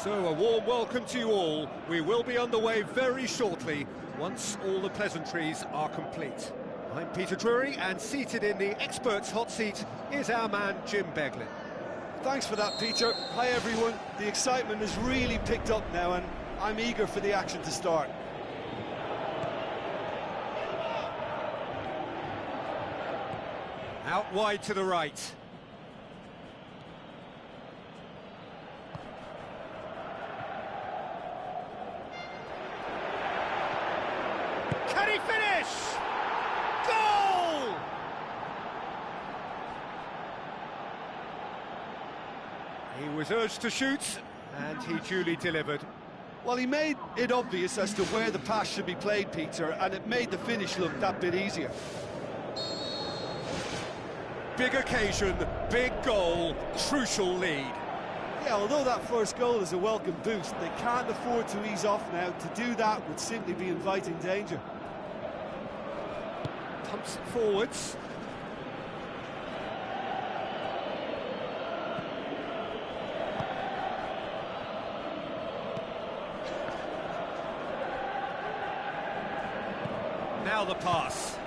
So, a warm welcome to you all. We will be underway very shortly, once all the pleasantries are complete. I'm Peter Drury, and seated in the experts' hot seat is our man Jim Beglin. Thanks for that, Peter. Hi, everyone. The excitement has really picked up now, and I'm eager for the action to start. Out wide to the right. Can he finish? Goal! He was urged to shoot, and he duly delivered. Well, he made it obvious as to where the pass should be played, Peter, and it made the finish look that bit easier. Big occasion, big goal, crucial lead. Yeah, although that first goal is a welcome boost, they can't afford to ease off now. To do that would simply be inviting danger. Pumps it forwards. Now the pass.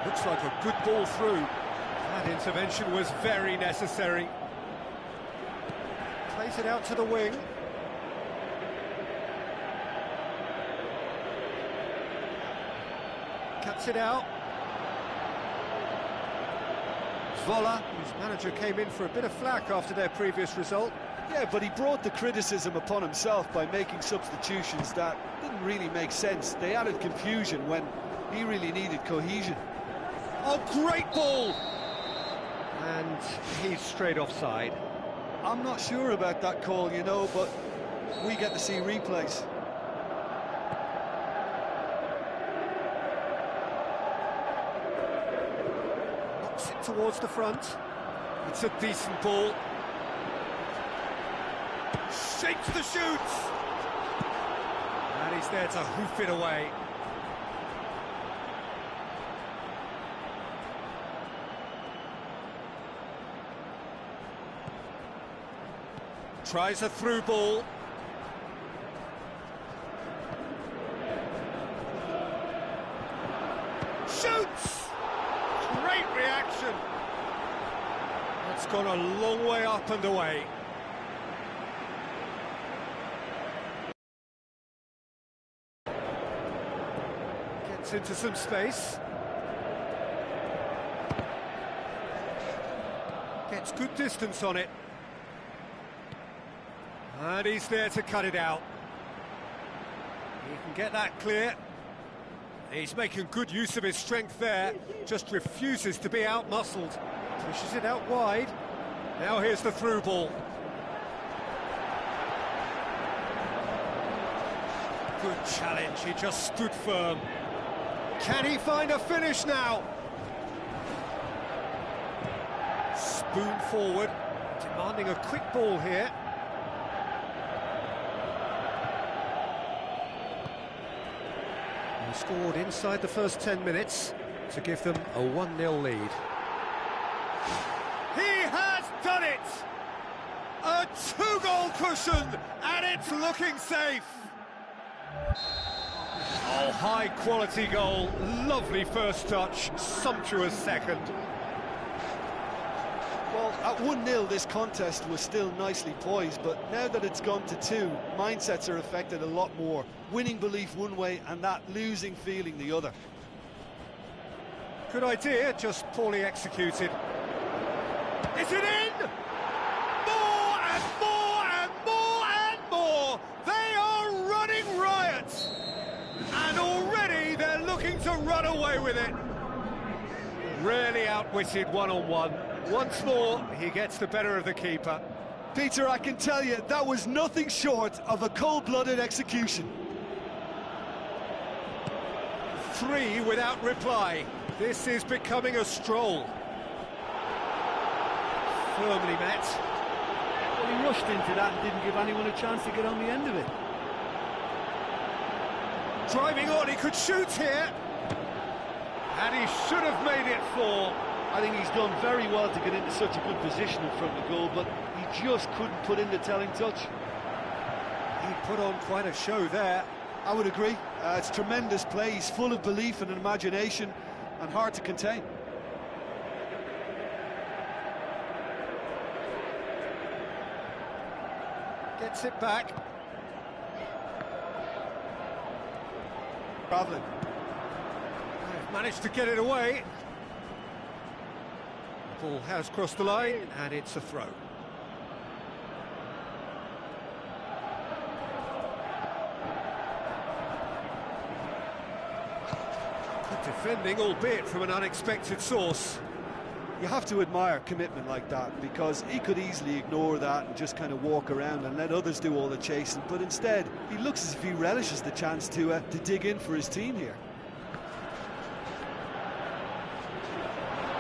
Looks like a good ball through. That intervention was very necessary. Plays it out to the wing. Cuts it out. Vola, whose manager came in for a bit of flack after their previous result. Yeah, but he brought the criticism upon himself by making substitutions that didn't really make sense. They added confusion when he really needed cohesion. Oh, great ball! And he's straight offside. I'm not sure about that call, you know, but we get to see replays. Knocks it towards the front. It's a decent ball. Shapes the shoot! And he's there to hoof it away. Tries a through ball. Shoots! Great reaction. That's gone a long way up and away. Gets into some space. Gets good distance on it. And he's there to cut it out. He can get that clear. He's making good use of his strength there. Just refuses to be out-muscled. Pushes it out wide. Now here's the through ball. Good challenge, he just stood firm. Can he find a finish now? Spoon forward, demanding a quick ball here. Scored inside the first 10 minutes to give them a 1-0 lead. He has done it! A 2-goal cushion, and it's looking safe! Oh, high-quality goal, lovely first touch, sumptuous second. Well, at 1-0 this contest was still nicely poised, but now that it's gone to 2, mindsets are affected a lot more. Winning belief one way and that losing feeling the other. Good idea, just poorly executed. Is it in? More and more and more and more! They are running riot! And already they're looking to run away with it. Really outwitted one-on-one. Once more, he gets the better of the keeper. Peter, I can tell you, that was nothing short of a cold-blooded execution. 3 without reply. This is becoming a stroll. Firmly met. Well, he rushed into that and didn't give anyone a chance to get on the end of it. Driving on, he could shoot here. And he should have made it 4. I think he's done very well to get into such a good position in front of goal, but he just couldn't put in the telling touch. He put on quite a show there. I would agree. It's tremendous play. He's full of belief and imagination and hard to contain. Gets it back. Travelling. They've managed to get it away. The ball has crossed the line, and it's a throw. Good defending, albeit from an unexpected source. You have to admire commitment like that, because he could easily ignore that and just kind of walk around and let others do all the chasing, but instead he looks as if he relishes the chance to dig in for his team here.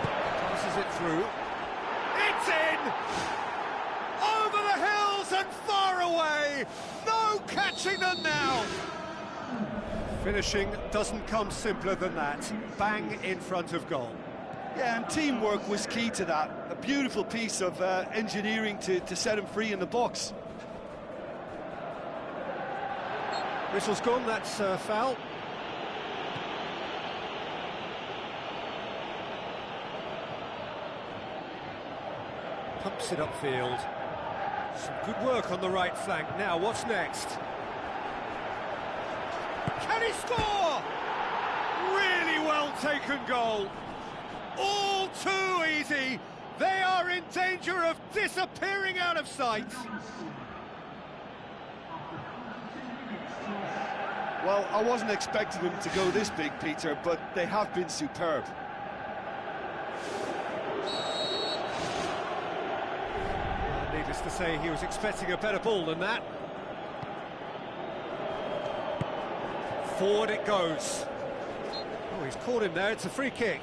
Passes it through. It's in! Over the hills and far away! No catching them now! Finishing doesn't come simpler than that. Bang in front of goal. Yeah, and teamwork was key to that. A beautiful piece of engineering to set him free in the box. Whistle's gone, that's foul. Pumps it upfield. Some good work on the right flank. Now, what's next? Can he score? Really well taken goal. All too easy. They are in danger of disappearing out of sight. Well, I wasn't expecting them to go this big, Peter, but they have been superb. Needless to say, he was expecting a better ball than that. Forward it goes. Oh, he's caught him there. It's a free kick.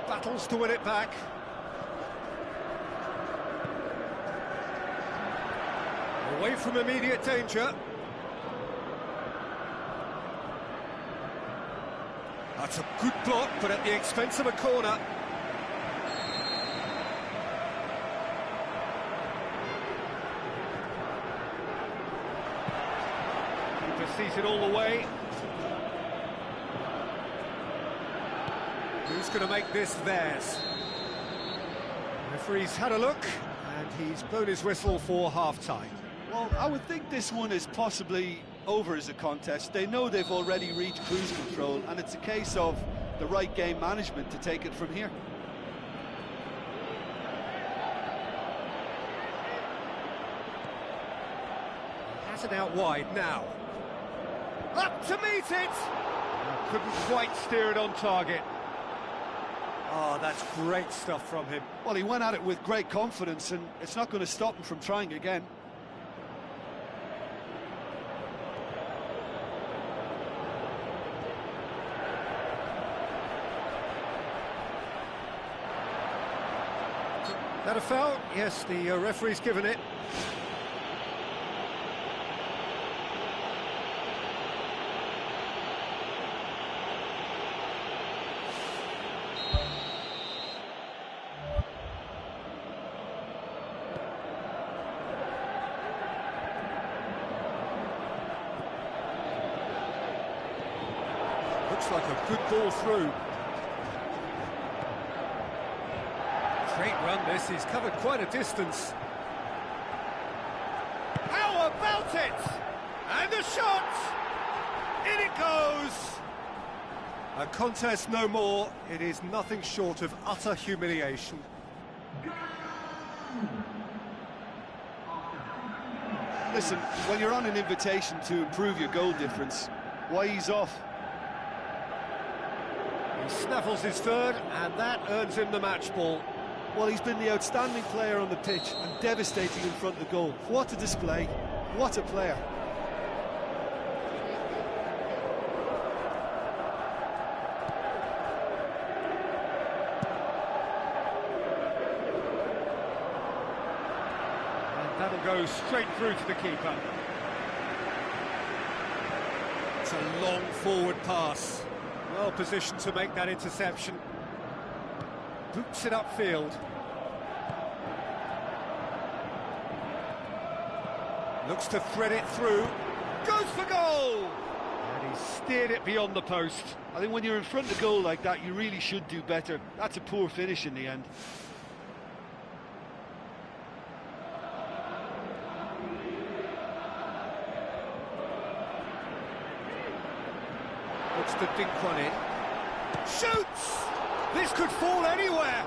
Battles to win it back. Away from immediate danger. That's a good block, but at the expense of a corner. Keeper sees it all the way. Who's going to make this theirs? Referee's had a look, and he's blown his whistle for half-time. Well, I would think this one is possibly over as a contest. They know they've already reached cruise control, and it's a case of the right game management to take it from here. Has it out wide now. Up to meet it! Couldn't quite steer it on target. Oh, that's great stuff from him. Well, he went at it with great confidence, and it's not going to stop him from trying again. That a foul? Yes, the referee's given it. Looks like a good ball through. Great run this, he's covered quite a distance. How about it? And the shot! In it goes! A contest no more, it is nothing short of utter humiliation. Listen, when you're on an invitation to improve your goal difference, why ease off? He snaffles his third, and that earns him the match ball. Well, he's been the outstanding player on the pitch and devastating in front of the goal. What a display, what a player. And that'll go straight through to the keeper. a long forward pass. Well positioned to make that interception. Boots it upfield. Looks to thread it through. Goes for goal! And he steered it beyond the post. I think when you're in front of goal like that, you really should do better. That's a poor finish in the end. Looks to dink one in. Shoots! This could fall anywhere.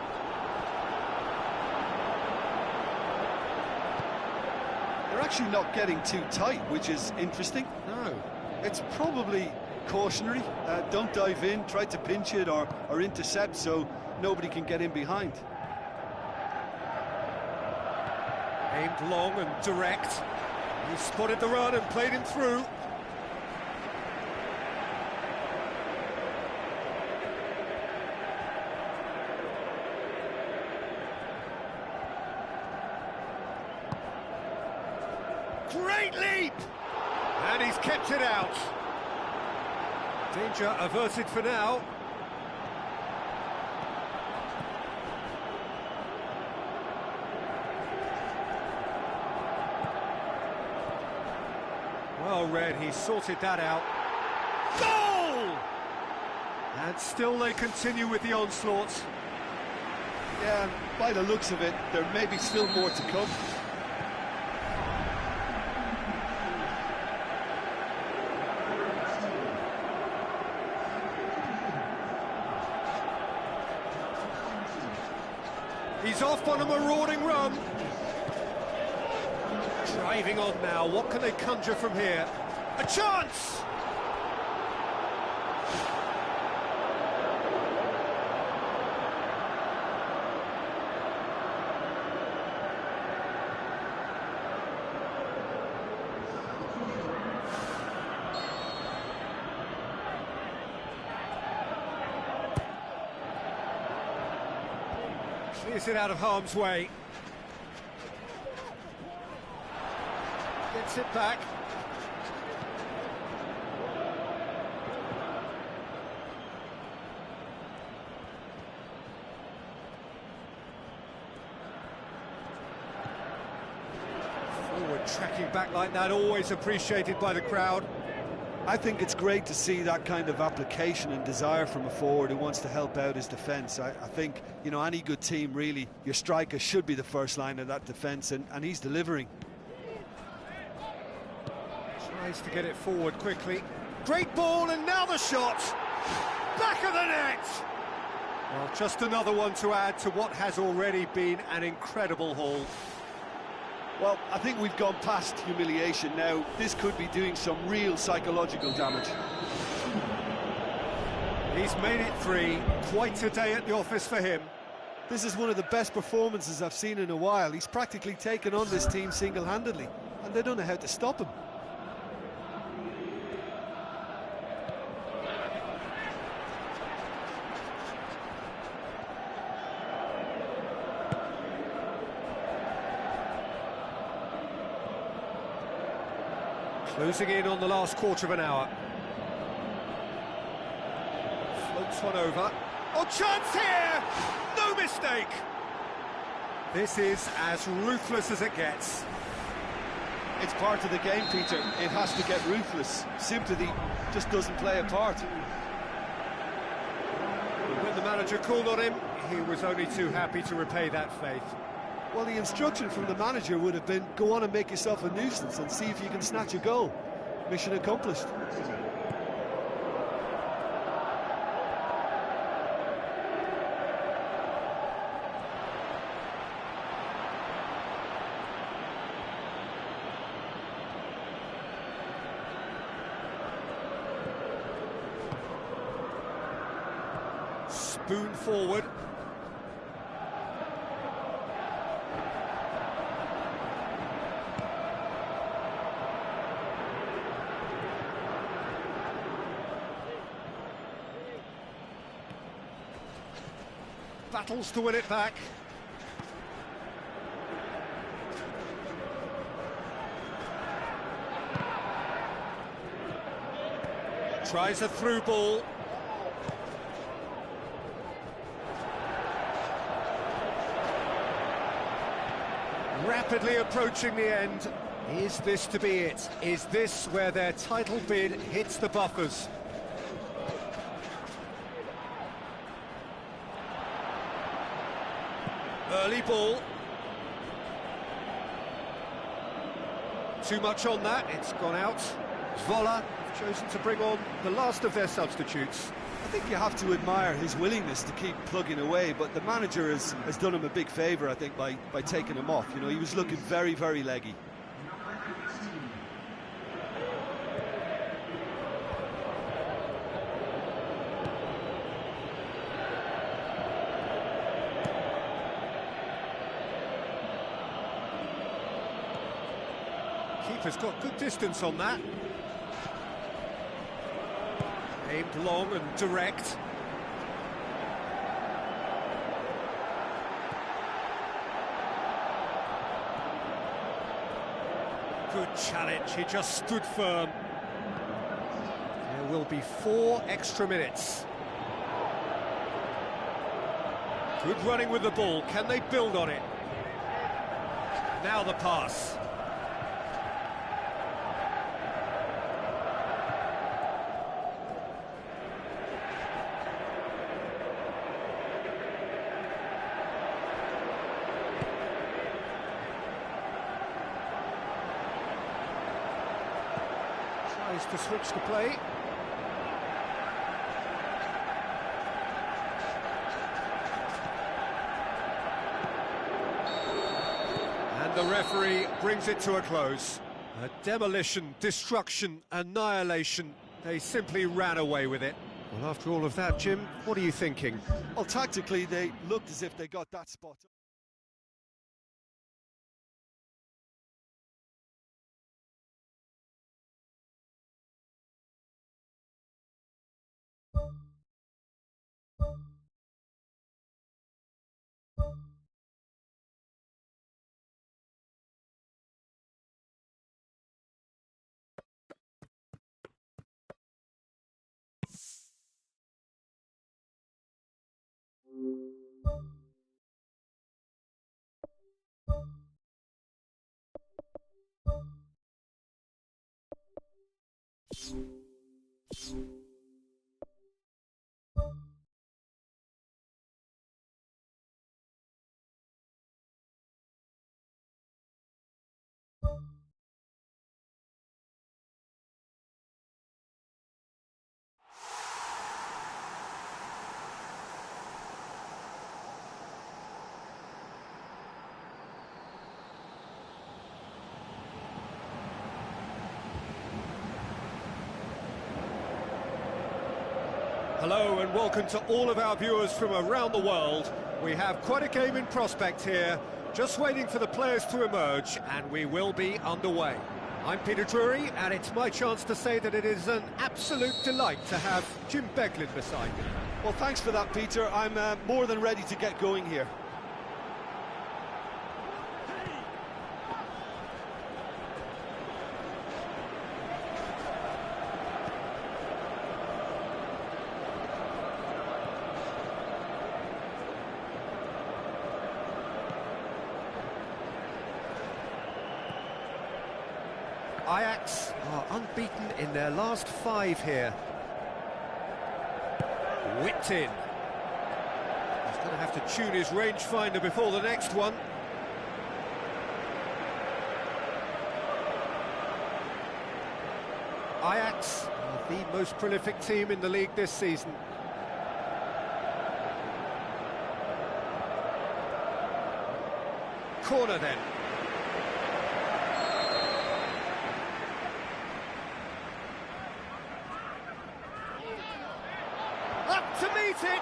They're actually not getting too tight, which is interesting. No. It's probably cautionary. Don't dive in, try to pinch it or intercept so nobody can get in behind. Aimed long and direct. He spotted the run and played him through. Great leap! And he's kept it out. Danger averted for now. Well read, he sorted that out. Goal! And still they continue with the onslaught. Yeah, by the looks of it, there may be still more to come. He's off on a marauding run. Driving on now, what can they conjure from here? A chance! Clears it out of harm's way. Gets it back. Forward tracking back like that, always appreciated by the crowd. I think it's great to see that kind of application and desire from a forward who wants to help out his defence. I think, you know, any good team, really, your striker should be the first line of that defence, and he's delivering. Tries to get it forward quickly. Great ball, and now the shot! Back of the net! Well, just another one to add to what has already been an incredible haul. Well, I think we've gone past humiliation now. This could be doing some real psychological damage. He's made it 3. Quite a day at the office for him. This is one of the best performances I've seen in a while. He's practically taken on this team single-handedly, and they don't know how to stop him. Closing in on the last quarter of an hour. Floats one over. Oh, chance here! No mistake! This is as ruthless as it gets. It's part of the game, Peter. It has to get ruthless. Sympathy just doesn't play a part. When the manager called on him, he was only too happy to repay that faith. Well, the instruction from the manager would have been, go on and make yourself a nuisance and see if you can snatch a goal. Mission accomplished. Spoon forward. Battles to win it back. Tries a through ball. Rapidly approaching the end. Is this to be it? Is this where their title bid hits the buffers? Early ball. Too much on that, it's gone out. Vola have chosen to bring on the last of their substitutes. I think you have to admire his willingness to keep plugging away, but the manager has done him a big favour, I think, by taking him off. You know, he was looking very, very leggy. Keeper's got good distance on that. Aimed long and direct. Good challenge, he just stood firm. There will be 4 extra minutes. Good running with the ball, can they build on it? Now the pass. Tries to switch the play. And the referee brings it to a close. A demolition, destruction, annihilation. They simply ran away with it. Well, after all of that, Jim, what are you thinking? Well, tactically, they looked as if they got that spot. Hello and welcome to all of our viewers from around the world. We have quite a game in prospect here, just waiting for the players to emerge, and we will be underway. I'm Peter Drury, and it's my chance to say that it is an absolute delight to have Jim Beglin beside me. Well, thanks for that, Peter. I'm more than ready to get going here. Ajax are unbeaten in their last 5 here. Whipped in. He's going to have to tune his rangefinder before the next one. Ajax are the most prolific team in the league this season. Corner then. Up to meet it!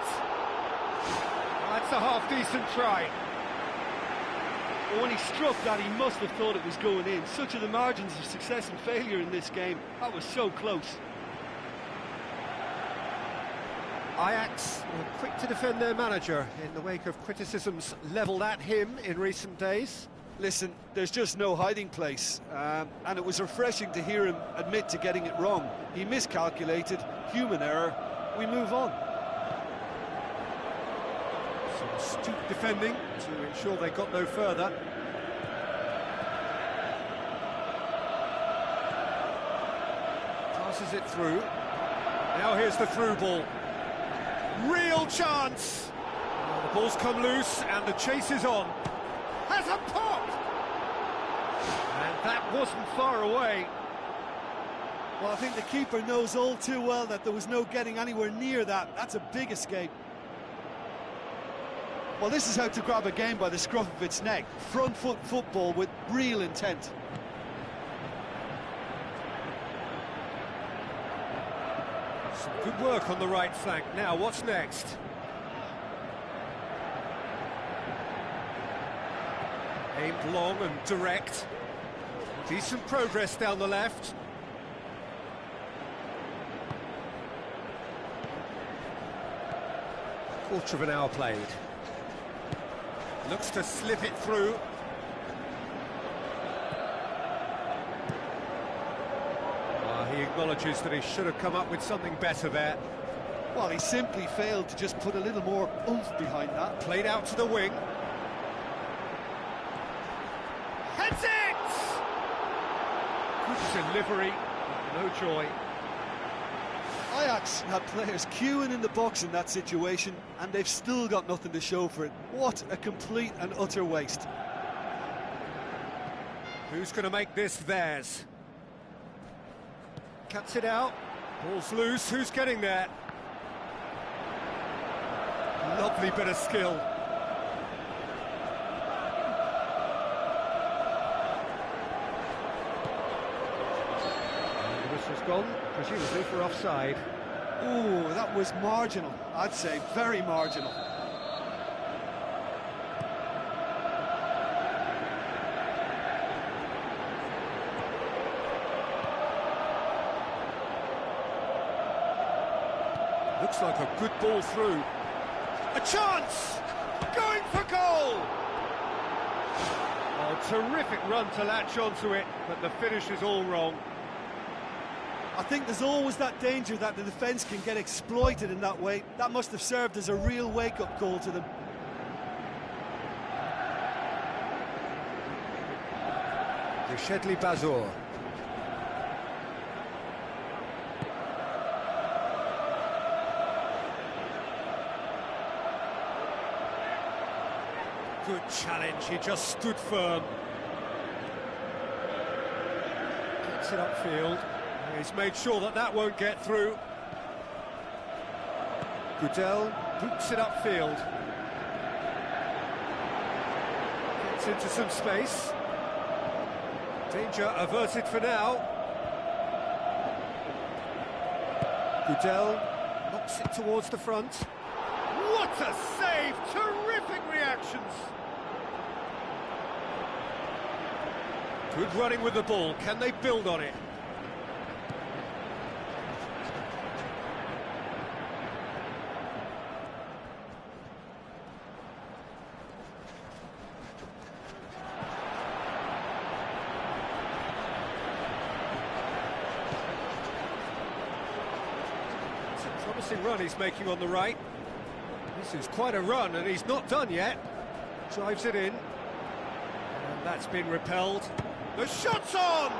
That's a half-decent try. But when he struck that, he must have thought it was going in. Such are the margins of success and failure in this game. That was so close. Ajax were quick to defend their manager in the wake of criticisms levelled at him in recent days. Listen, there's just no hiding place, and it was refreshing to hear him admit to getting it wrong. He miscalculated, human error, we move on. Some astute defending to ensure they got no further. Passes it through. Now here's the through ball. Real chance! Well, the ball's come loose and the chase is on. Has a pop! And that wasn't far away. Well, I think the keeper knows all too well that there was no getting anywhere near that. That's a big escape. Well, this is how to grab a game by the scruff of its neck. Front foot football with real intent. Some good work on the right flank. Now, what's next? Aimed long and direct. Decent progress down the left. Quarter of an hour played. Looks to slip it through. He acknowledges that he should have come up with something better there. Well, he simply failed to just put a little more oomph behind that. Played out to the wing. Heads it! Good delivery, no joy. Ajax had players queuing in the box in that situation, and they've still got nothing to show for it. What a complete and utter waste. Who's going to make this theirs? Cuts it out. Ball's loose. Who's getting there? Lovely bit of skill. And the whistle's gone, presumably for offside. Ooh, that was marginal. I'd say very marginal. Looks like a good ball through. A chance! Going for goal! Oh, terrific run to latch onto it, but the finish is all wrong. I think there's always that danger that the defence can get exploited in that way. That must have served as a real wake-up call to them. Shedley Bazor. Good challenge, he just stood firm. Gets it upfield. He's made sure that that won't get through. Goodell boots it upfield. Gets into some space. Danger averted for now. Goodell knocks it towards the front. What a save! Terrific reactions! Good running with the ball. Can they build on it? It's a promising run he's making on the right. This is quite a run, and he's not done yet. Drives it in. And that's been repelled. The shot's on!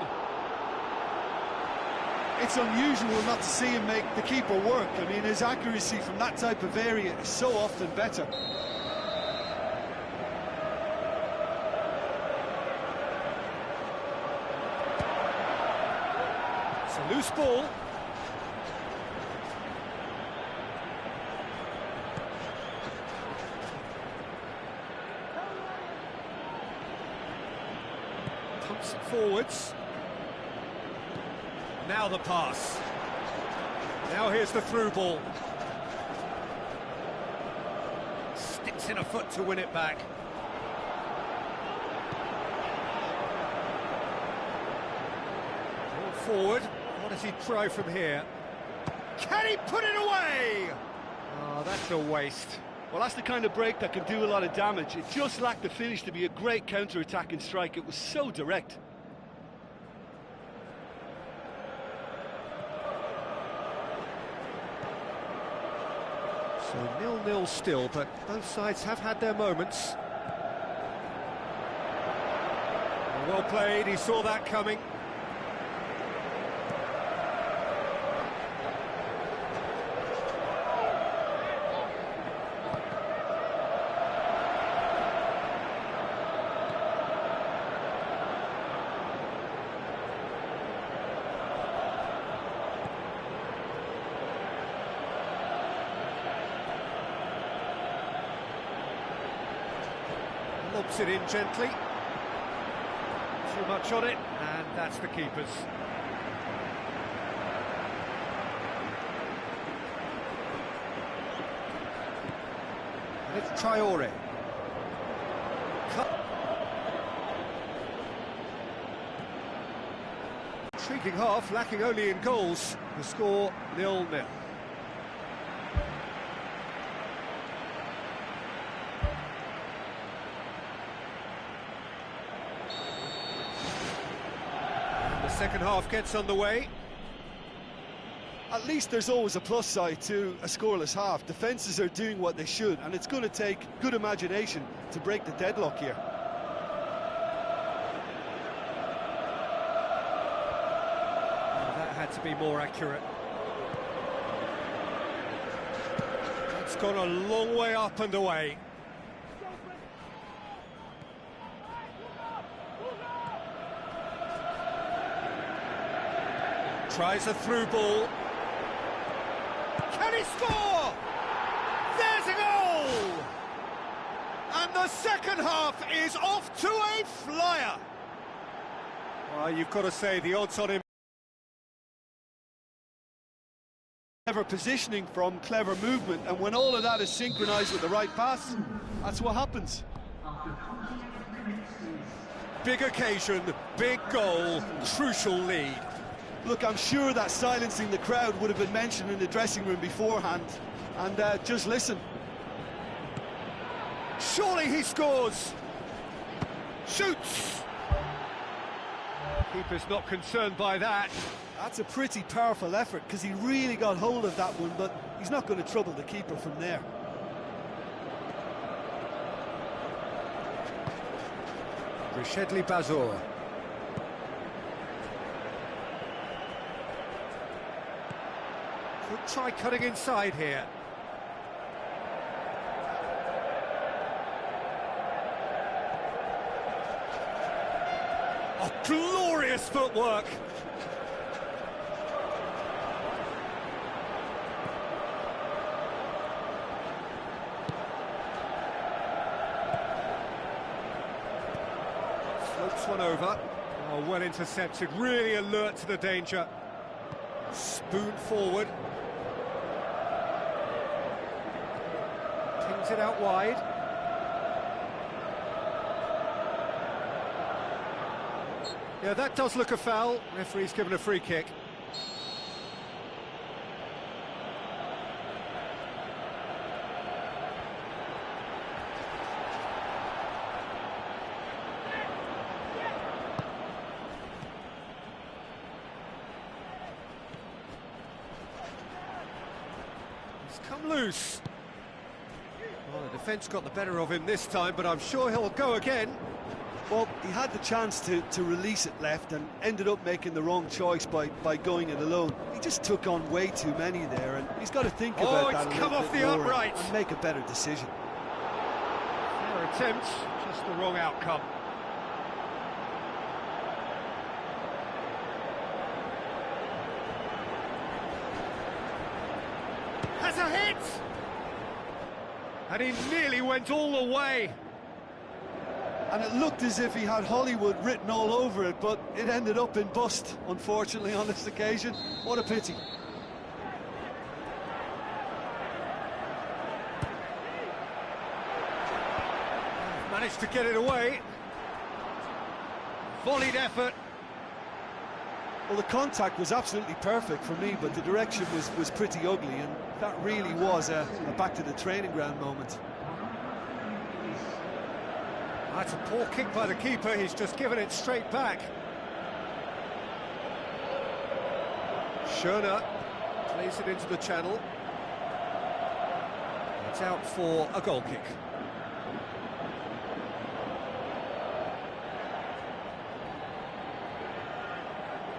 It's unusual not to see him make the keeper work. I mean, his accuracy from that type of area is so often better. It's a loose ball. Pumps it forwards. Now the pass. Now here's the through ball. Sticks in a foot to win it back. Ball forward. What does he try from here? Can he put it away? Oh, that's a waste. Well, that's the kind of break that can do a lot of damage. It just lacked the finish to be a great counter-attacking strike. It was so direct. So 0-0 still, but both sides have had their moments. Well played, he saw that coming. Lobs it in gently. Too much on it, and that's the keeper's. And it's Traore. Intriguing half, lacking only in goals. The score 0-0. The second half gets underway. At least there's always a plus side to a scoreless half. Defences are doing what they should, and it's going to take good imagination to break the deadlock here. That had to be more accurate. It's gone a long way up and away. Tries a through ball. Can he score? There's a goal! And the second half is off to a flyer. Well, you've got to say the odds on him. Clever positioning from clever movement, and when all of that is synchronised with the right pass, that's what happens. Big occasion, big goal, crucial lead. Look, I'm sure that silencing the crowd would have been mentioned in the dressing room beforehand. And just listen. Surely he scores. Shoots. Keeper's not concerned by that. That's a pretty powerful effort, because he really got hold of that one, but he's not going to trouble the keeper from there. Richedley Bazor. Could try cutting inside here. Oh, glorious footwork! Floats one over. Oh, well intercepted, really alert to the danger. Spoon forward. Pings it out wide. Yeah, that does look a foul. Referee's given a free kick. He's come loose. Well, the defence got the better of him this time, but I'm sure he'll go again. Well, he had the chance to release it left and ended up making the wrong choice by going it alone. He just took on way too many there, and he's got to think about that a it's come little off bit the more upright. and make a better decision. Fair attempt, just the wrong outcome. Has a hit! And he nearly went all the way. And it looked as if he had Hollywood written all over it, but it ended up in bust, unfortunately, on this occasion. What a pity. Managed to get it away. Volleyed effort. Well, the contact was absolutely perfect for me, but the direction was pretty ugly, and That really was a back to the training ground moment. That's a poor kick by the keeper, he's just given it straight back. Schöner plays it into the channel. It's out for a goal kick.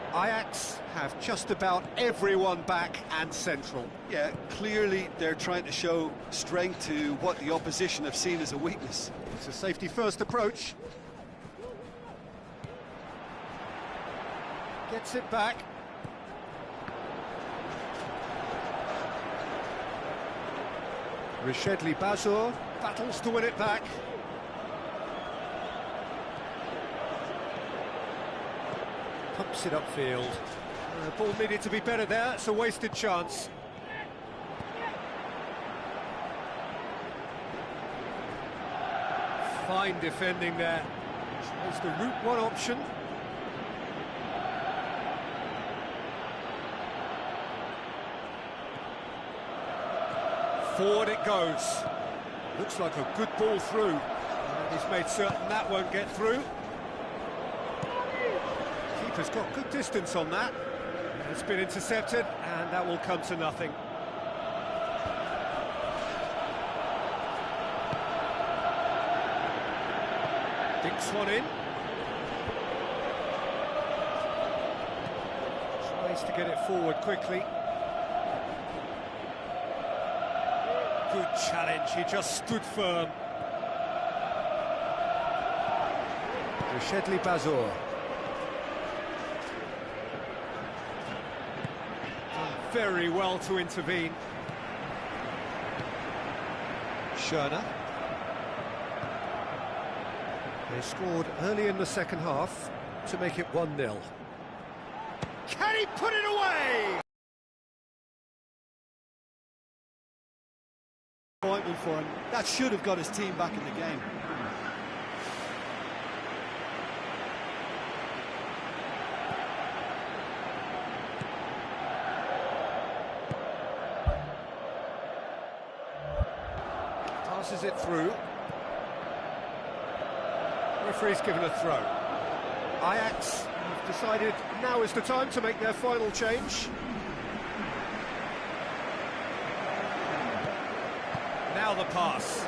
Ajax have just about everyone back and central. Yeah, clearly they're trying to show strength to what the opposition have seen as a weakness. It's a safety-first approach. Gets it back. Rishedli Bazur battles to win it back. Pumps it upfield. The ball needed to be better there, it's a wasted chance. Fine defending there. Tries the route one option. Forward it goes. Looks like a good ball through. And he's made certain that won't get through. Keeper's got good distance on that. It's been intercepted, and that will come to nothing. Dinks one in. Tries to get it forward quickly. Good challenge, he just stood firm. Rishedli Bazur. Done very well to intervene. Schöner. They scored early in the second half to make it 1-0. Can he put it away? Appointment for him. That should have got his team back in the game. Passes it through. Referee's given a throw. Ajax have decided now is the time to make their final change. Now the pass.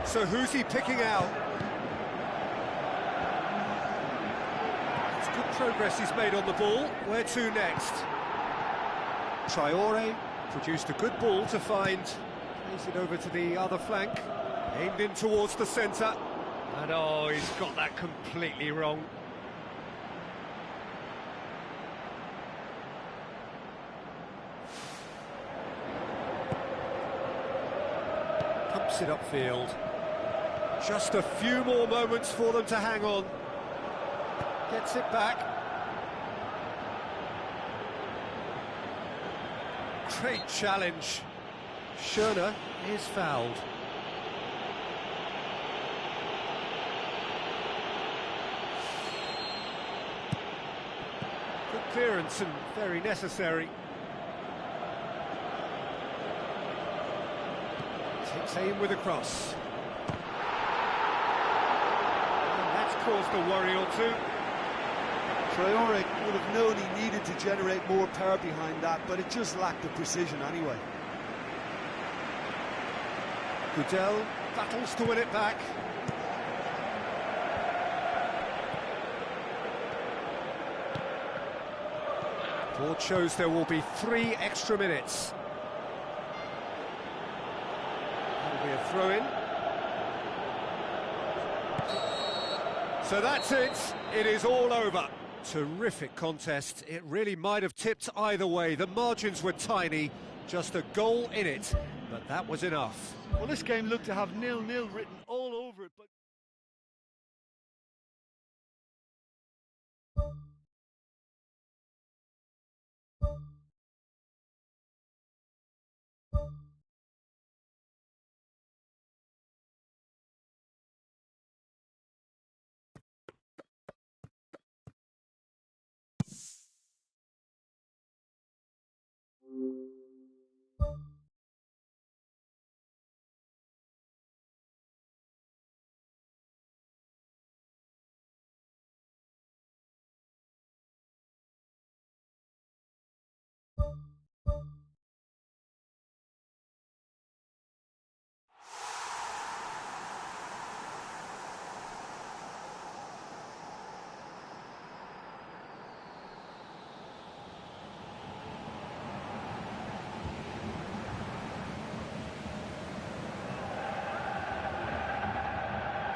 So who's he picking out? It's good progress he's made on the ball. Where to next? Traore produced a good ball to find. Plays it over to the other flank. Aimed in towards the centre. And oh, he's got that completely wrong. Pumps it upfield. Just a few more moments for them to hang on. Gets it back. Great challenge. Schöner is fouled. Good clearance and very necessary. Takes aim with a cross. And that's caused a worry or two. Traore would have known he needed to generate more power behind that, but it just lacked the precision anyway. Gudel battles to win it back. Board shows there will be 3 extra minutes. That'll be a throw-in. So that's it. It is all over. Terrific contest. It really might have tipped either way. The margins were tiny, just a goal in it, but that was enough. Well, this game looked to have 0-0 written all over it, but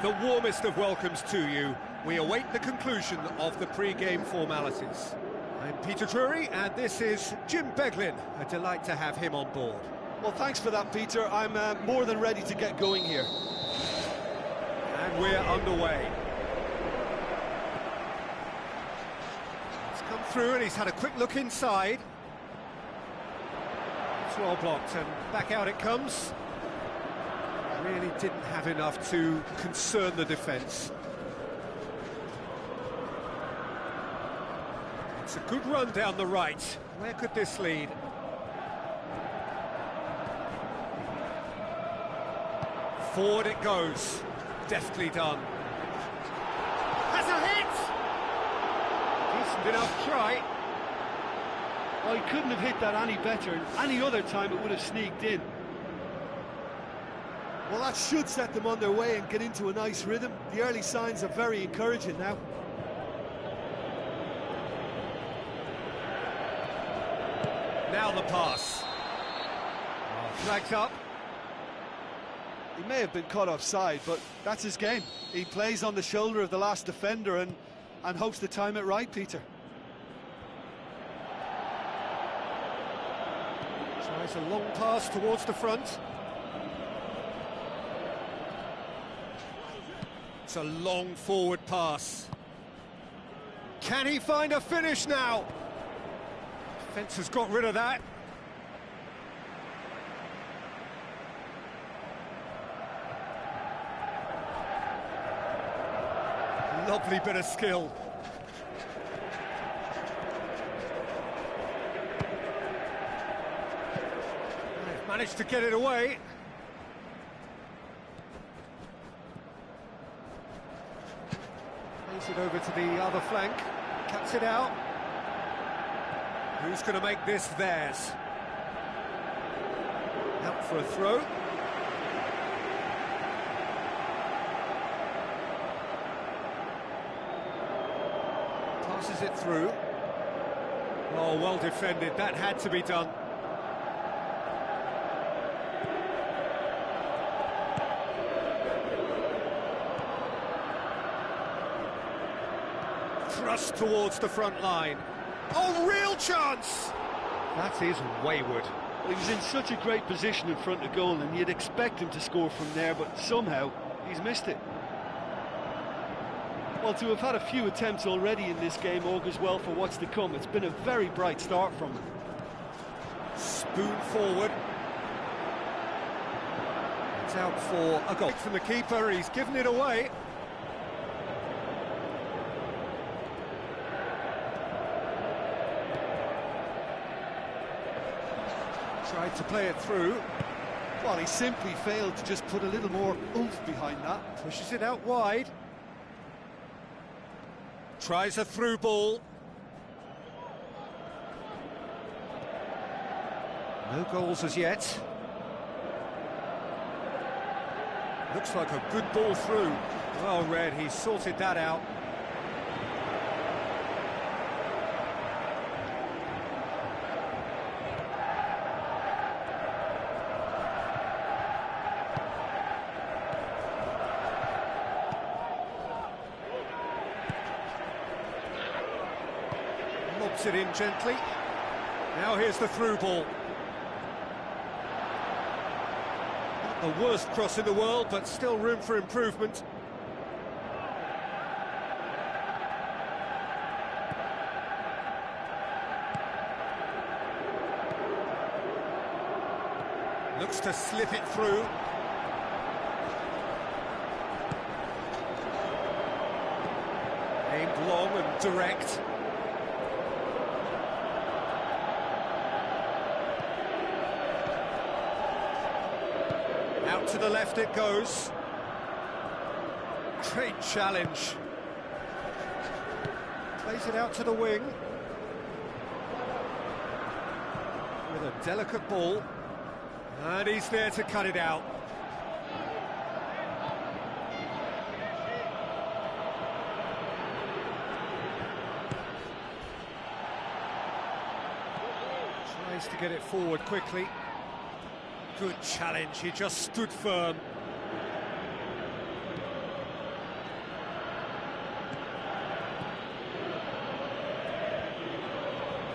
The warmest of welcomes to you. We await the conclusion of the pre-game formalities. I'm Peter Drury, and this is Jim Beglin. A delight to have him on board. Well, thanks for that, Peter. I'm more than ready to get going here. And we're underway. He's come through and he's had a quick look inside. It's well blocked, and back out it comes. Really didn't have enough to concern the defence. It's a good run down the right. Where could this lead? Forward it goes. Deftly done. Has a hit! Decent enough try. Oh, he couldn't have hit that any better, and any other time it would have sneaked in. Well, that should set them on their way and get into a nice rhythm. The early signs are very encouraging now. Now the pass. Flagged up. He may have been caught offside, but that's his game. He plays on the shoulder of the last defender and hopes to time it right, Peter. Tries a long pass towards the front. It's a long forward pass. Can he find a finish now? Defence has got rid of that. Lovely bit of skill. They've managed to get it away. Plays it over to the other flank, cuts it out. Who's going to make this theirs? Out for a throw. Passes it through. Oh, well defended. That had to be done. Thrust towards the front line. Oh, real chance! That is wayward. Well, he was in such a great position in front of goal, and you'd expect him to score from there, but somehow he's missed it. Well, to have had a few attempts already in this game augurs well for what's to come. It's been a very bright start from him. Spoon forward. It's out for a goal from the keeper. He's given it away. Tried to play it through. Well, he simply failed to just put a little more oomph behind that. Pushes it out wide. Tries a through ball. No goals as yet. Looks like a good ball through. Well read, he sorted that out. Lobs it in gently. Now here's the through ball. Not the worst cross in the world, but still room for improvement. Looks to slip it through. Aimed long and direct. to the left it goes. Great challenge. Plays it out to the wing. With a delicate ball. And he's there to cut it out. Tries to get it forward quickly. Good challenge, he just stood firm.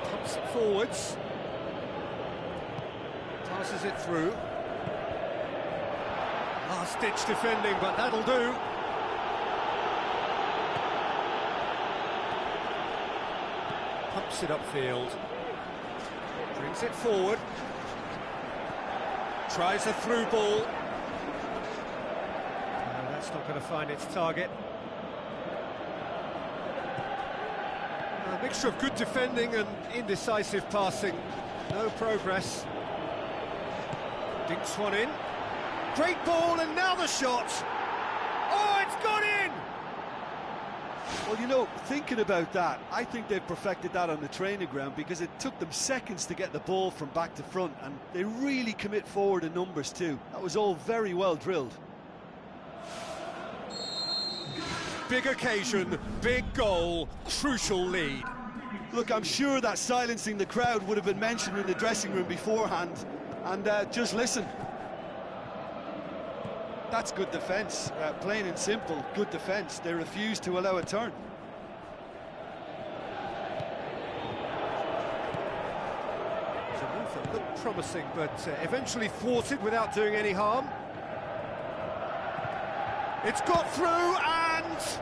Pumps it forwards. Passes it through. Last-ditch defending, but that'll do. Pumps it upfield. Brings it forward. Tries a through ball. No, that's not going to find its target. A mixture of good defending and indecisive passing. No progress. Dinks one in. Great ball, and now the shot. Oh, it's gone in! Well, you know, thinking about that, I think they've perfected that on the training ground, because it took them seconds to get the ball from back to front, and they really commit forward in numbers too. That was all very well drilled. Big occasion, big goal, crucial lead. Look, I'm sure that silencing the crowd would have been mentioned in the dressing room beforehand, and just listen. That's good defence, plain and simple, good defence. They refused to allow a turn. It's a move that looked promising, but eventually thwarted without doing any harm. It's got through, and...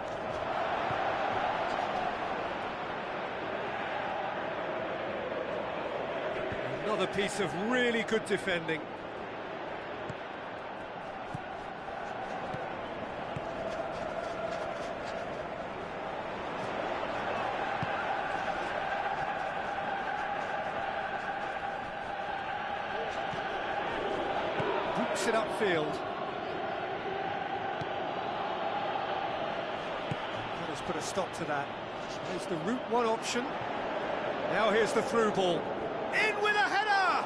another piece of really good defending. Boots it upfield. Let's put a stop to that. There's the route one option. Now here's the through ball. In with a header!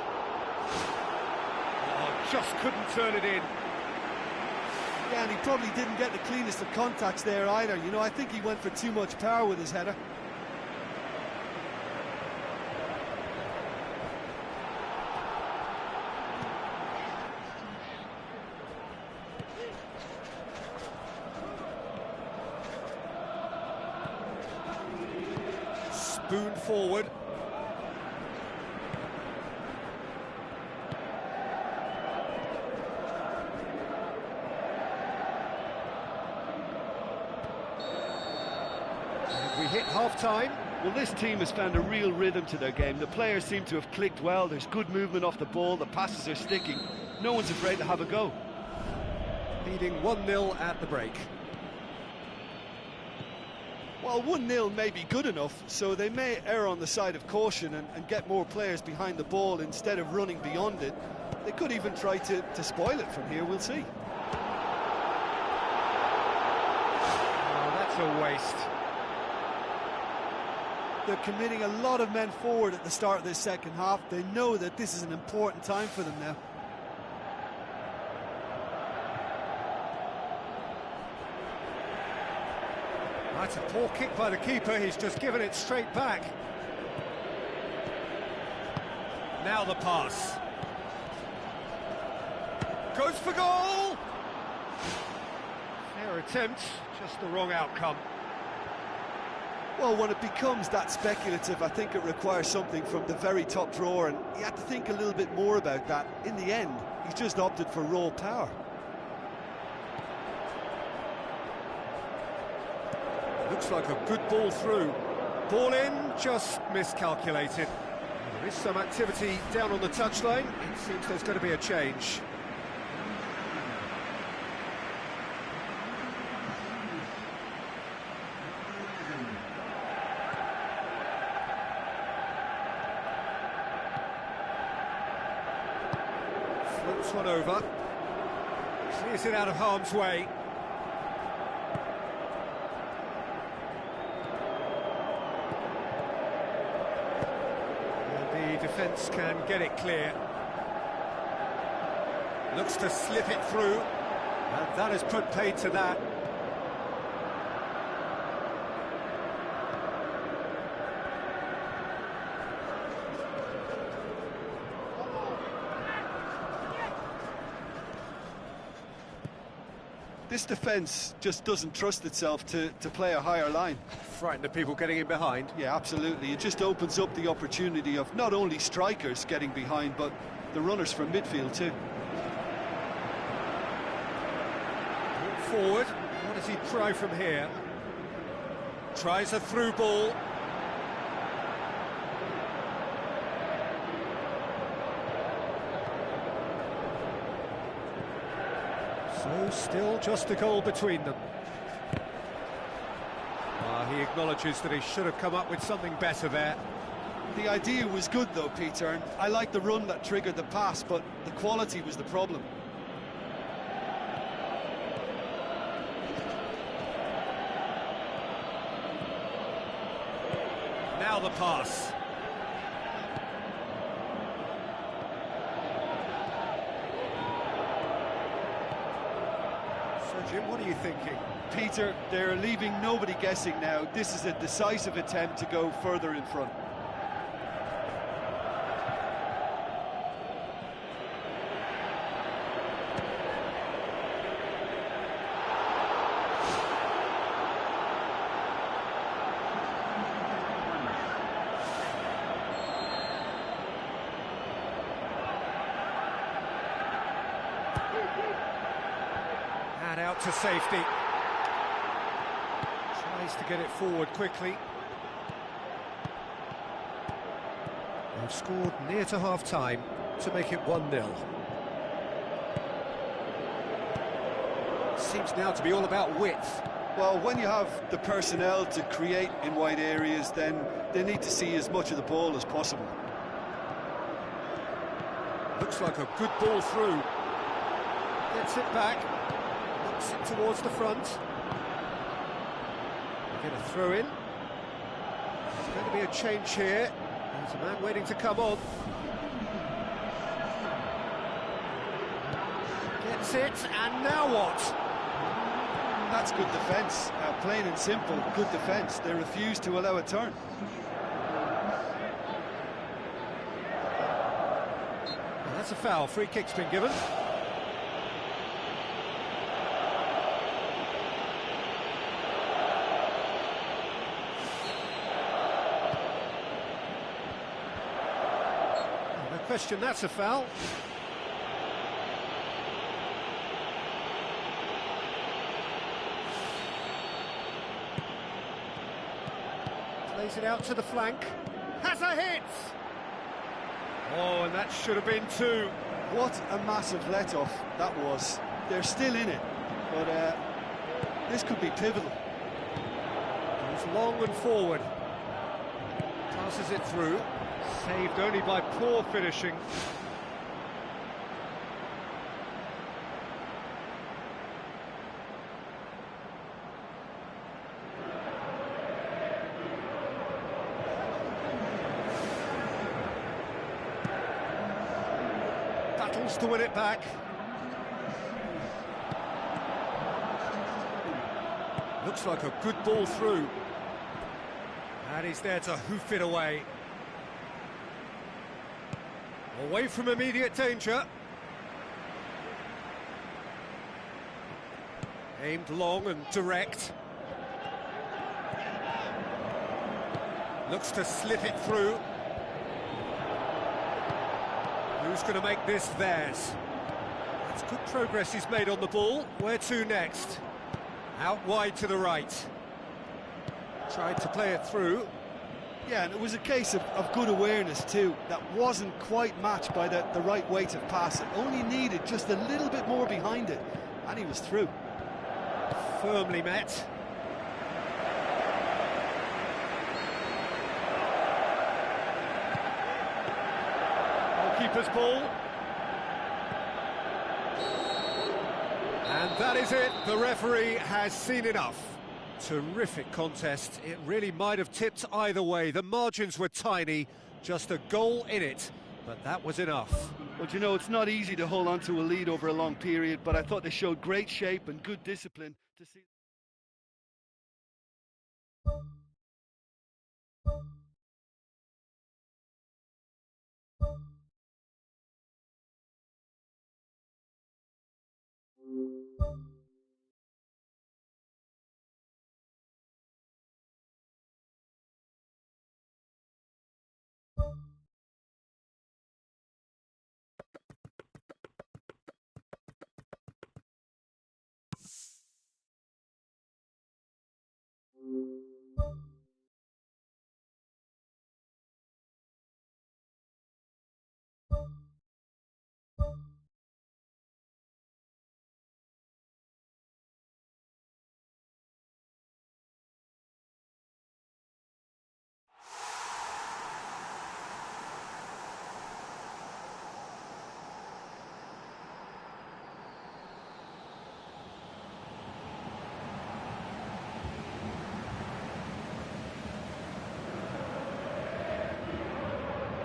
Oh, just couldn't turn it in. Yeah, and he probably didn't get the cleanest of contacts there either. You know, I think he went for too much power with his header. Spoon forward. We hit half-time. Well, this team has found a real rhythm to their game. The players seem to have clicked well. There's good movement off the ball. The passes are sticking. No one's afraid to have a go. Leading 1-0 at the break. Well, 1-0 may be good enough, so they may err on the side of caution and get more players behind the ball instead of running beyond it. They could even try to spoil it from here, we'll see. Oh, that's a waste. They're committing a lot of men forward at the start of this second half. They know that this is an important time for them now. That's a poor kick by the keeper. He's just given it straight back. Now the pass. Goes for goal! Fair attempt, just the wrong outcome. Well, when it becomes that speculative, I think it requires something from the very top drawer, and you have to think a little bit more about that. In the end, he's just opted for raw power. Looks like a good ball through. Ball in, just miscalculated. There is some activity down on the touchline. It seems there's going to be a change. Floats one over. Clears it out of harm's way. And the defence can get it clear. Looks to slip it through, and that has put paid to that. This defence just doesn't trust itself to play a higher line. Frightened of people getting in behind. Yeah, absolutely. It just opens up the opportunity of not only strikers getting behind, but the runners from midfield too. Forward, what does he try from here? Tries a through ball. So still just a goal between them. He acknowledges that he should have come up with something better there. The idea was good though, Peter, and I like the run that triggered the pass, but the quality was the problem. Now the pass. So Jim, what are you thinking? Peter, they're leaving nobody guessing now. This is a decisive attempt to go further in front. And out to safety. Tries to get it forward quickly. They've scored near to half-time to make it 1-0. Seems now to be all about width. Well, when you have the personnel to create in wide areas, then they need to see as much of the ball as possible. Looks like a good ball through. Gets it back. Looks it towards the front. Get a throw in. There's going to be a change here. There's a man waiting to come on. Gets it, and now what? That's good defence, plain and simple, good defence. They refuse to allow a turn. Well, that's a foul, free kick's been given. No question, that's a foul. Plays it out to the flank. Has a hit! Oh, and that should have been two. What a massive let-off that was. They're still in it, but this could be pivotal. Goes long and forward. Passes it through. Saved only by poor finishing. Battles to win it back. Looks like a good ball through. And he's there to hoof it away. Away from immediate danger. Aimed long and direct. Looks to slip it through. Who's going to make this theirs? That's good progress he's made on the ball. Where to next? Out wide to the right. Tried to play it through. Yeah, and it was a case of good awareness too. That wasn't quite matched by the right weight of pass. It only needed just a little bit more behind it, and he was through. Firmly met. Keeper's ball. That is it, the referee has seen enough. Terrific contest, it really might have tipped either way. The margins were tiny, just a goal in it, but that was enough. But you know, it's not easy to hold on to a lead over a long period, but I thought they showed great shape and good discipline to see.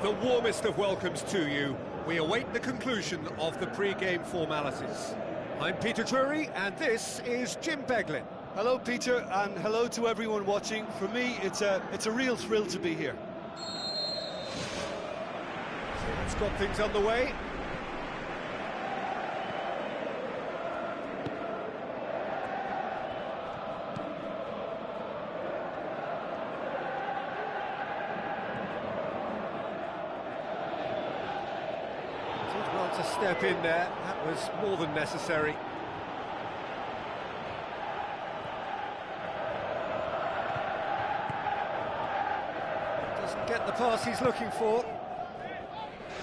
The warmest of welcomes to you. We await the conclusion of the pre-game formalities. I'm Peter Drury, and this is Jim Beglin. Hello, Peter, and hello to everyone watching. For me, it's a real thrill to be here. So let's got things underway. To step in there, that was more than necessary. Doesn't get the pass he's looking for.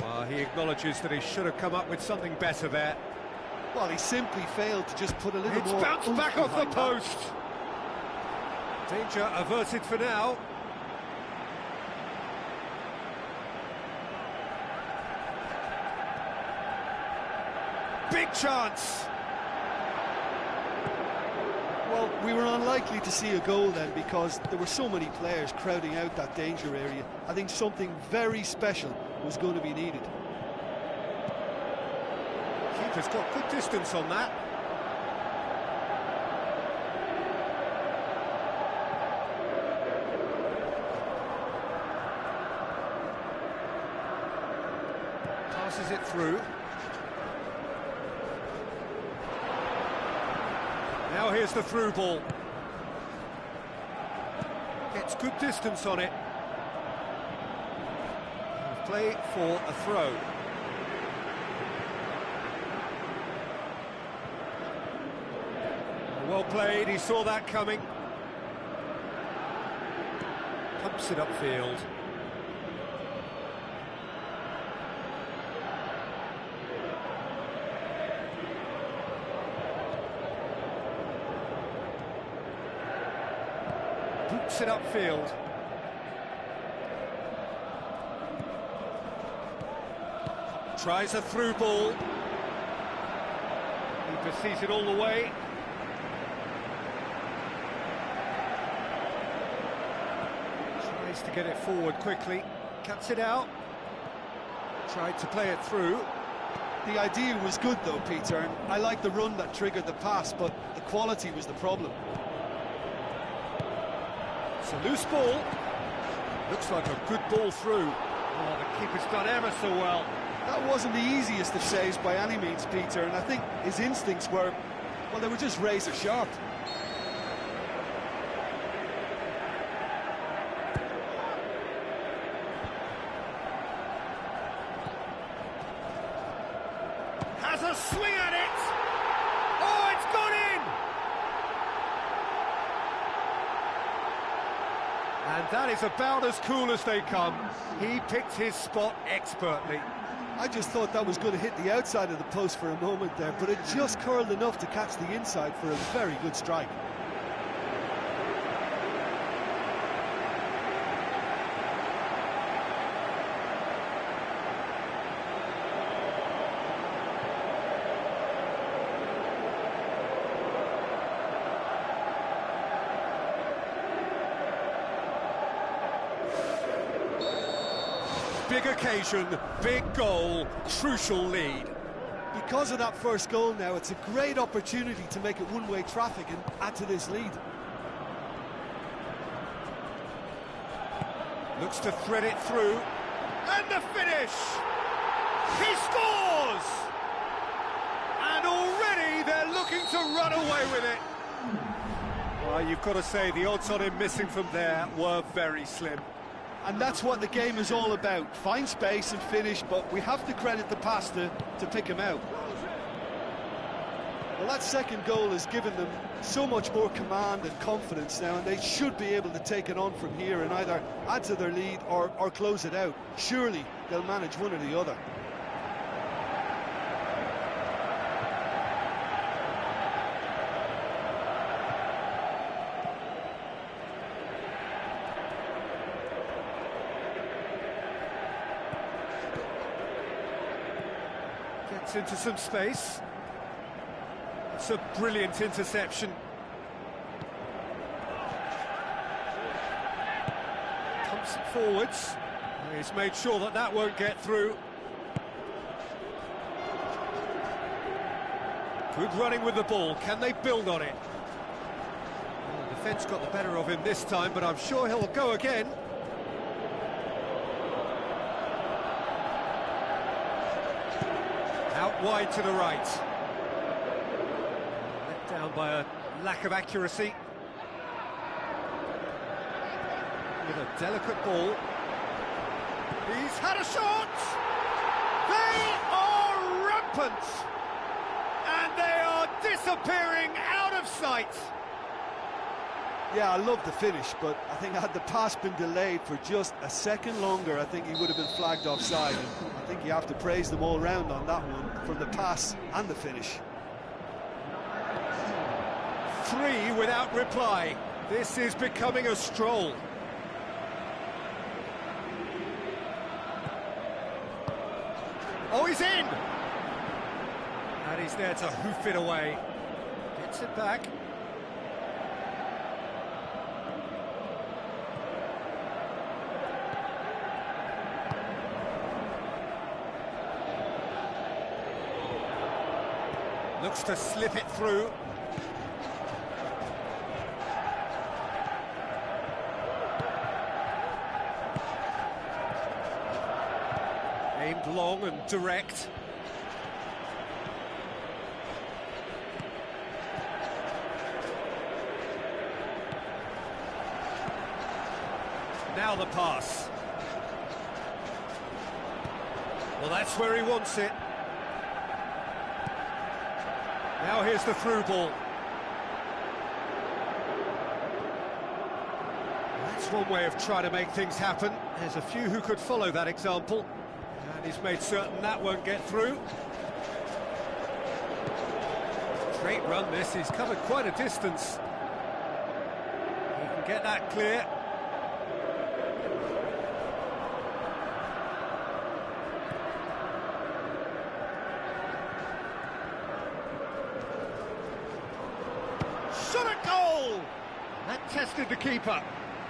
Well, he acknowledges that he should have come up with something better there. Well, he simply failed to just put a little It's more... bounced back off the behind post. Danger averted for now. Big chance! Well, we were unlikely to see a goal then because there were so many players crowding out that danger area. I think something very special was going to be needed. Keeper's got good distance on that. Passes it through. Now here's the through ball. Gets good distance on it. Play for a throw. Well played, he saw that coming. Pumps it upfield. Boots it upfield. Tries a through ball. Keeper sees it all the way. Tries to get it forward quickly. Cuts it out. Tried to play it through. The idea was good though, Peter, and I like the run that triggered the pass, but the quality was the problem. It's a loose ball. Looks like a good ball through. Oh, the keeper's done ever so well. That wasn't the easiest of saves by any means, Peter, and I think his instincts were, well, they were just razor sharp. Has a swing at it! Oh, it's gone in! And that is about as cool as they come. He picked his spot expertly. I just thought that was going to hit the outside of the post for a moment there, but it just curled enough to catch the inside for a very good strike. big occasion, big goal, crucial lead. Because of that first goal now, it's a great opportunity to make it one-way traffic and add to this lead. Looks to thread it through, and the finish! He scores! And already they're looking to run away with it. Well, you've got to say the odds on him missing from there were very slim. And that's what the game is all about. Find space and finish, but we have to credit the pass to pick him out. Well, that second goal has given them so much more command and confidence now, and they should be able to take it on from here and either add to their lead or close it out. Surely they'll manage one or the other. Gets into some space. It's a brilliant interception. Pumps it forwards. He's made sure that that won't get through. Good running with the ball. Can they build on it? Well, the defence got the better of him this time, but I'm sure he'll go again. Out wide to the right. Let down by a lack of accuracy. With a delicate ball. He's had a shot! They are rampant! And they are disappearing out of sight! Yeah, I love the finish, but I think had the pass been delayed for just a second longer, I think he would have been flagged offside. And I think you have to praise them all round on that one, from the pass and the finish. 3 without reply. This is becoming a stroll. Oh, he's in! And he's there to hoof it away. Gets it back. Looks to slip it through. Aimed long and direct. Now the pass. Well, that's where he wants it. Now here's the through ball. That's one way of trying to make things happen. There's a few who could follow that example. And he's made certain that won't get through. Straight run this, he's covered quite a distance. He can get that clear. Shot a goal! That tested the keeper.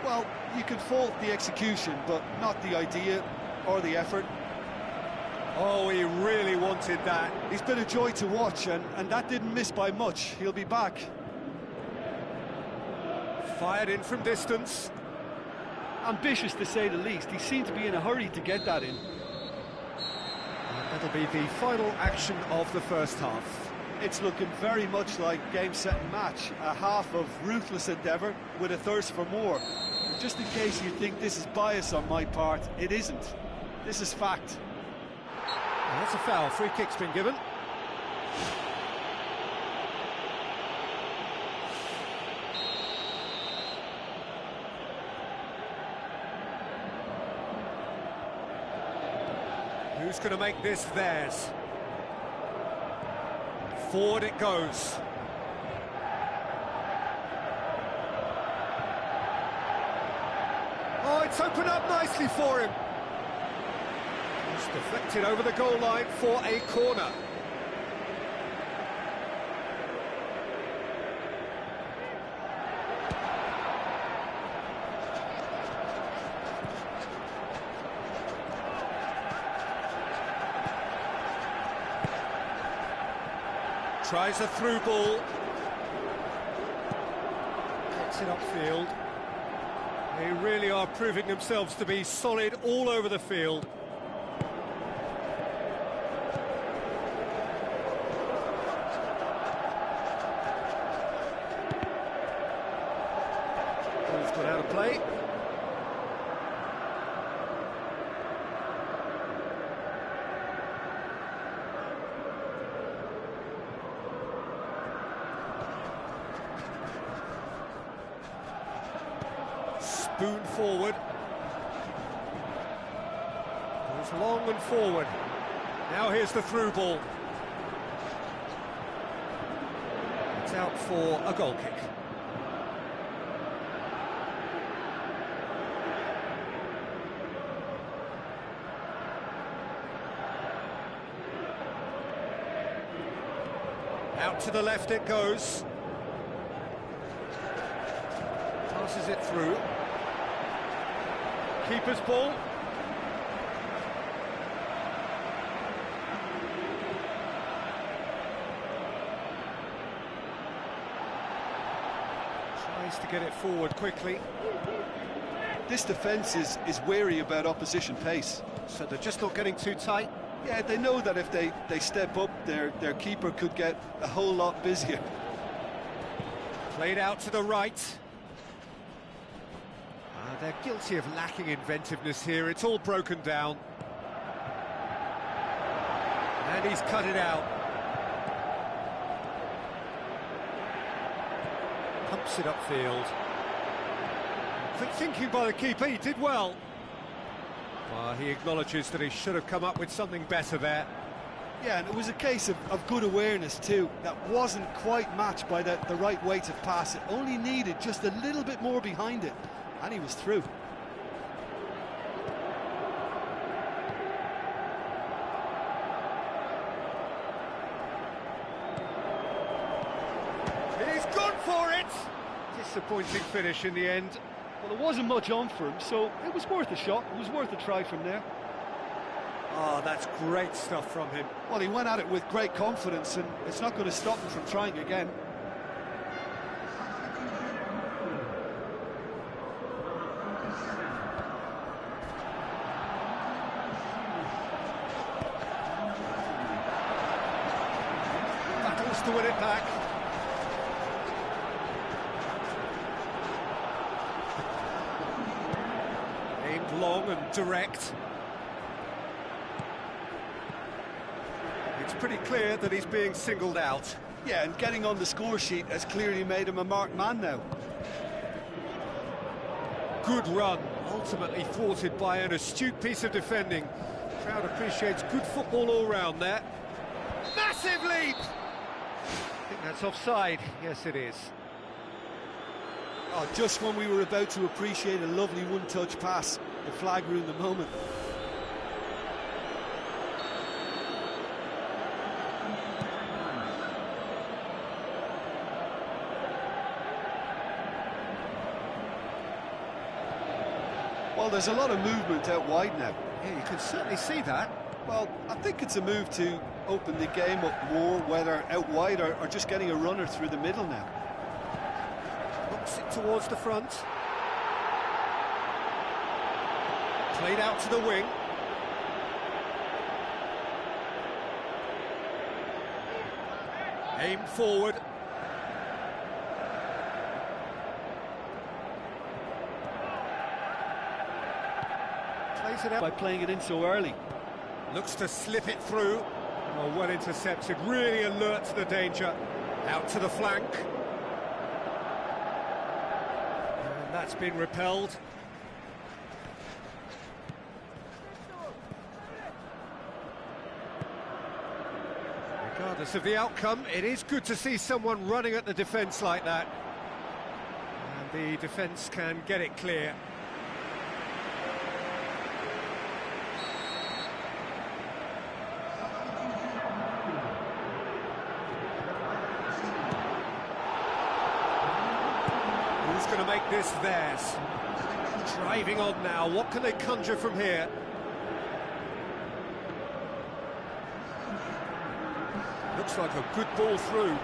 Well, you can fault the execution, but not the idea or the effort. Oh, he really wanted that. He's been a joy to watch, and that didn't miss by much. He'll be back. Fired in from distance. Ambitious to say the least. He seemed to be in a hurry to get that in. And that'll be the final action of the first half. It's looking very much like game, set and match. A half of ruthless endeavour with a thirst for more. Just in case you think this is bias on my part, it isn't. This is fact. And that's a foul. Free kick's been given. Who's going to make this theirs? Forward it goes. Oh, it's opened up nicely for him. It's deflected over the goal line for a corner. Tries a through ball. Gets it upfield. They really are proving themselves to be solid all over the field. Ball's gone out of play. Spoon forward. Goes long and forward. Now here's the through ball. It's out for a goal kick. Out to the left it goes. Passes it through. Keeper's ball. Tries to get it forward quickly. This defence is wary about opposition pace. So they're just not getting too tight. Yeah, they know that if they step up, their keeper could get a whole lot busier. Played out to the right. They're guilty of lacking inventiveness here. It's all broken down. And he's cut it out. Pumps it upfield. Quick thinking by the keeper, he did well. He acknowledges that he should have come up with something better there. Yeah, and it was a case of good awareness too. That wasn't quite matched by the right weight of pass. It only needed just a little bit more behind it. And he was through. He's gone for it! Disappointing finish in the end. Well, there wasn't much on for him, so it was worth a shot. It was worth a try from there. Oh, that's great stuff from him. Well, he went at it with great confidence, and it's not going to stop him from trying again. Battles to win it back. Aimed long and direct. It's pretty clear that he's being singled out. Yeah, and getting on the score sheet has clearly made him a marked man now. Good run, ultimately thwarted by an astute piece of defending. Crowd appreciates good football all round there. Massive leap! I think that's offside. Yes, it is. Oh, just when we were about to appreciate a lovely one-touch pass, the flag ruined the moment. Well, there's a lot of movement out wide now. Yeah, you can certainly see that. Well, I think it's a move to open the game up more, whether out wide or just getting a runner through the middle now. Looks it towards the front. Played out to the wing. Aimed forward. Plays it out By playing it in so early. Looks to slip it through. Oh, well intercepted, really alert to the danger. Out to the flank. And that's been repelled. Regardless of the outcome, it is good to see someone running at the defence like that. And the defence can get it clear. Who's going to make this theirs? Driving on now, what can they conjure from here? Looks like a good ball through.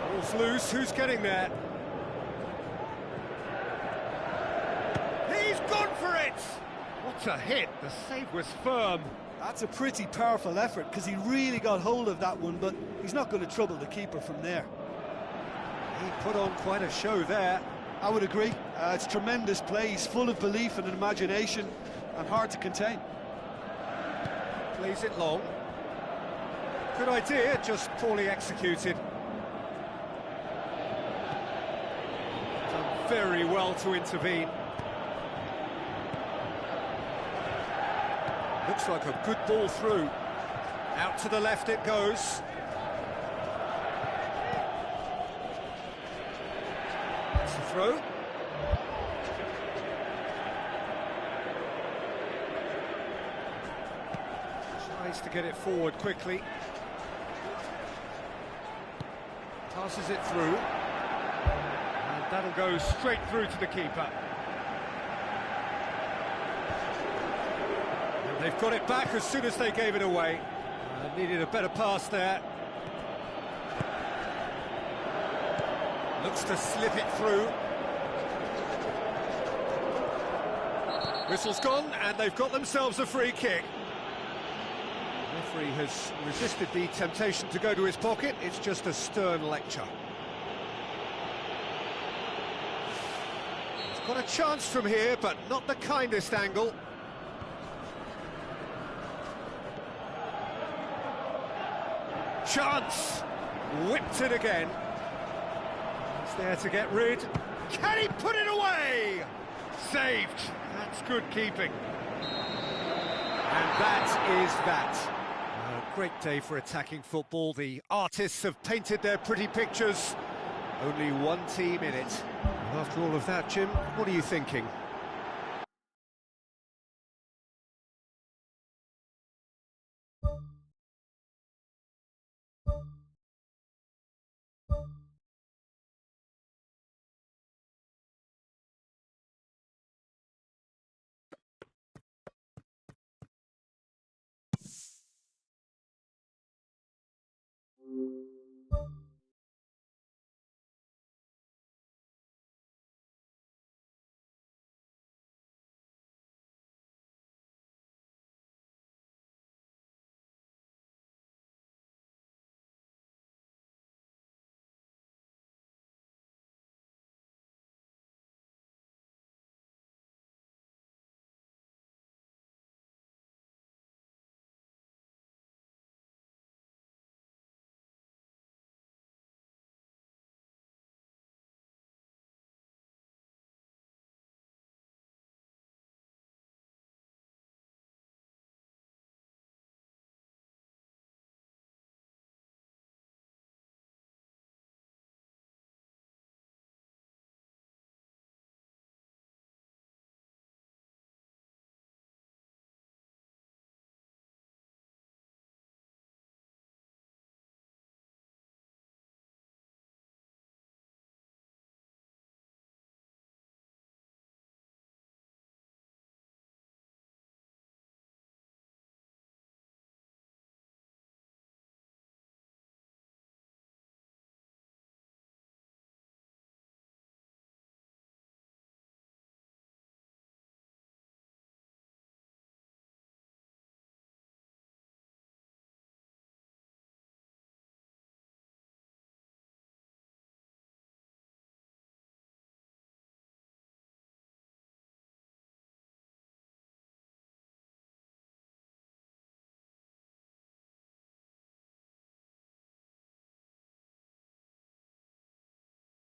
Ball's loose, who's getting there? He's gone for it! What a hit, the save was firm. That's a pretty powerful effort, because he really got hold of that one, but he's not going to trouble the keeper from there. He put on quite a show there. I would agree. It's tremendous play. He's full of belief and imagination, and hard to contain. Plays it long. Good idea, just poorly executed. Done very well to intervene. Looks like a good ball through. Out to the left it goes. That's the throw. Tries to get it forward quickly. Passes it through. And that'll go straight through to the keeper. And they've got it back as soon as they gave it away. Needed a better pass there. Looks to slip it through. Whistle's gone, and they've got themselves a free kick. The referee has resisted the temptation to go to his pocket. It's just a stern lecture. He's got a chance from here, but not the kindest angle. Chance! Whipped it again. He's there to get rid. Can he put it away? Saved. That's good keeping. And that is that. A great day for attacking football. The artists have painted their pretty pictures. Only one team in it. And after all of that, Jim, what are you thinking?